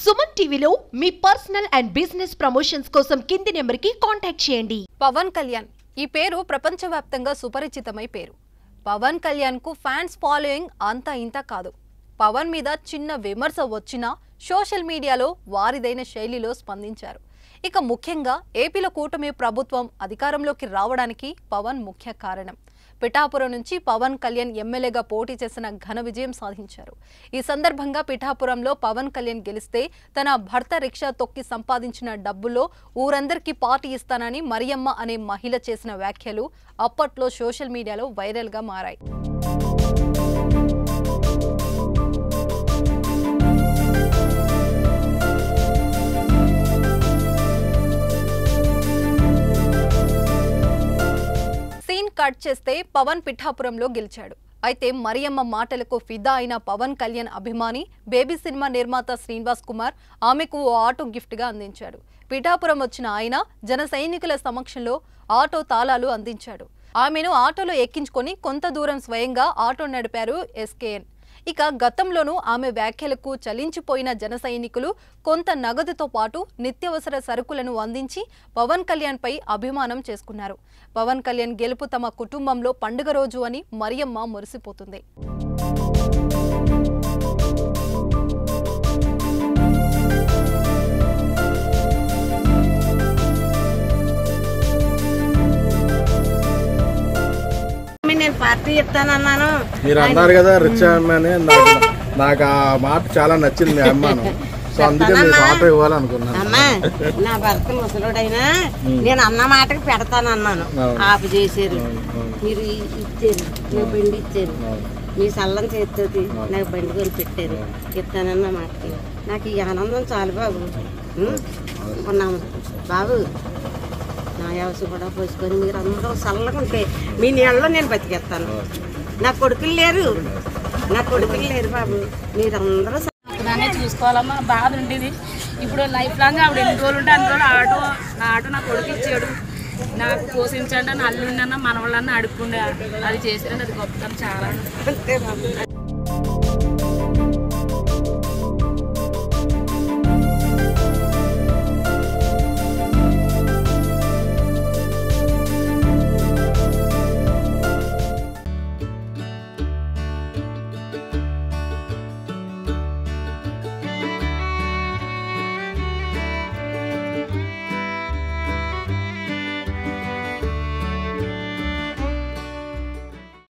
సుమన్ టీవీలో మీ personal and business promotions కోసం కింది నెంబర్కి కాంటాక్ట్ చేయండి. పవన్ కళ్యాణ్ ఈ పేరు ప్రపంచవ్యాప్తంగా సుపరిచితమై పేరు. పవన్ కళ్యాణ్ కు ఫ్యాన్స్ ఫాలోయింగ్ అంతా ఇంత కాదు. పవన్ మీద చిన్న విమర్శ వచ్చినా సోషల్ మీడియాలో వారిదైన శైలిలో స్పందించారు. ఇక ముఖ్యంగా ఏపీలో కూటమి ప్రభుత్వం అధికారంలోకి రావడానికి పవన్ ముఖ్య కారణం. పిఠాపురం నుంచి పవన్ కళ్యాణ్ ఎమ్మెల్యేగా పోటీ చేసిన ఘన విజయం సాధించారు. ఈ సందర్భంగా పిఠాపురంలో పవన్ కళ్యాణ్ గెలిస్తే తన భర్త రిక్షా తొక్కి సంపాదించిన డబ్బులో ఊరందరికీ పార్టీ ఇస్తానని మరియమ్మ అనే మహిళ చేసిన వ్యాఖ్యలు అప్పట్లో సోషల్ మీడియాలో వైరల్గా మారాయి. కట్ చేస్తే పవన్ పిఠాపురంలో గెలిచాడు. అయితే మరియమ్మ మాటలకు ఫిదా అయిన పవన్ కళ్యాణ్ అభిమాని బేబీ సినిమా నిర్మాత శ్రీనివాస్ కుమార్ ఆమెకు ఓ ఆటో గిఫ్ట్ గా అందించాడు. పిఠాపురం వచ్చిన ఆయన జన సైనికుల సమక్షంలో ఆటో తాళాలు అందించాడు. ఆమెను ఆటోలో ఎక్కించుకొని కొంత దూరం స్వయంగా ఆటో నడిపారు ఎస్కేఎన్. ఇక గతంలోనూ ఆమె వ్యాఖ్యలకు చలించిపోయిన జన సైనికులు కొంత నగదుతో పాటు నిత్యావసర సరుకులను అందించి పవన్ కళ్యాణ్ పై అభిమానం చేసుకున్నారు. పవన్ కళ్యాణ్ గెలుపు తమ కుటుంబంలో పండుగ రోజు అని మరియమ్మ మురిసిపోతుంది. పార్టీ ఇస్తానన్నాను మీరు అన్నారు కదా రిచ్ అమ్మని. నాకు ఆ మాట చాలా నచ్చింది మీ అమ్మాను. సో అందుకే మీకు ఆటో ఇవ్వాలనుకున్నాను. అమ్మా నా భర్త ముసలుడైనా నేను అన్న మాటకి పెడతానన్నాను. ఆపు చేశారు, మీరు ఇచ్చారు, నాకు బండి ఇచ్చారు, మీ సల్లం చేస్తుంది నాకు బండి కొని పెట్టారు. ఇస్తానన్న మాటకి నాకు ఈ ఆనందం చాలు బాబు. ఉన్నాము బాబు, నా వ్యవసాయం కూడా పోసుకొని మీరు అందరూ చల్లగా ఉంటే మీ నీళ్ళలో నేను బతికేస్తాను. నా కొడుకులు లేరు బాబు, మీరందరూ నానే చూసుకోవాలమ్మా. బాధ ఉండేది. ఇప్పుడు లైఫ్ లాంగ్ ఆవిడ ఎన్ని రోజులు ఉంటే అన్ని రోజులు ఆటో నా కొడుకు ఇచ్చాడు. నాకు పోషించండి అని అల్లుండన్నా మనవాళ్ళన్నా అడుక్కుండే. అది చేసారండి, అది గొప్పతనం చాలా.